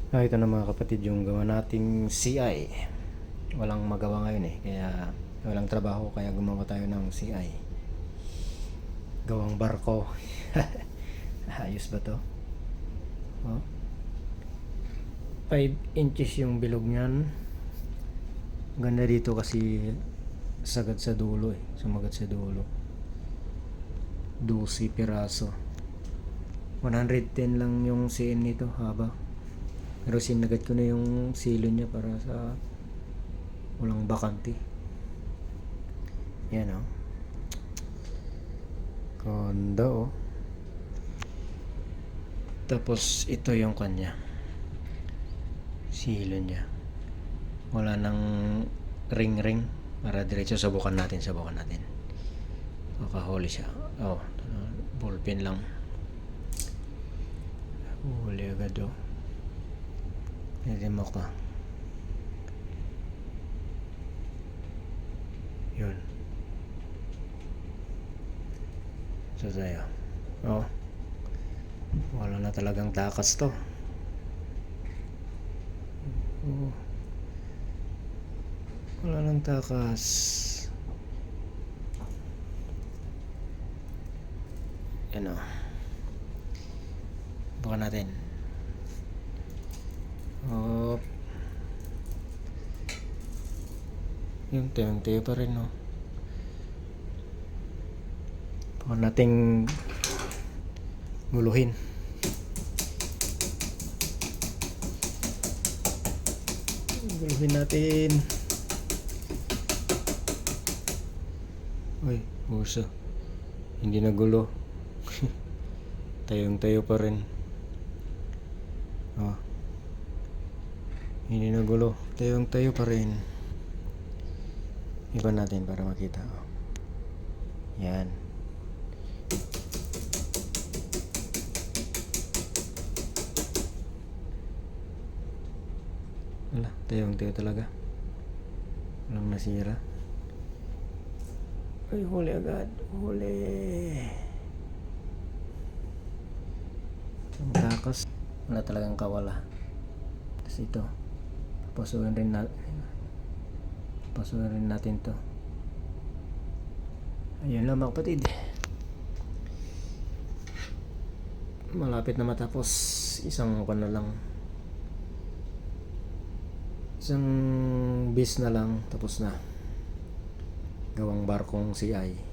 Ito na mga kapatid yung gawa nating CI. Walang magawa ngayon kaya walang trabaho kaya gumawa tayo ng CI. Gawang barko. Ayos ba to? 5 inches yung bilog niyan. Ganda dito kasi sagad sa dulo sumagat sa dulo. 12 piraso. 110 lang yung CN nito haba. Pero sinagat ko na yung silo niya para sa walang bakante. Yan Kondo Tapos ito yung kanya. Silo niya. Wala nang ring para diretso subukan natin. Makahuli siya. Ballpen lang. Huli agad Hindi mo ka. Yun. So tayo. Wala na talagang takas to. Wala nang takas. Baka natin. Yung tayo pa rin Baka nating guluhin. Guluhin natin. Uso. Hindi na gulo. Tayo pa rin. Hindi na gulo. Tayo pa rin. Iba natin para makita. Yan. Wala, tayo talaga. Walang nasira. Huli agad. Ang takas. Wala talagang kawala. Tapos ito. Pasukin rin natin to. Ayun lang mga kapatid. Malapit na matapos. Isang bis na lang tapos na. Gawang barkong CI.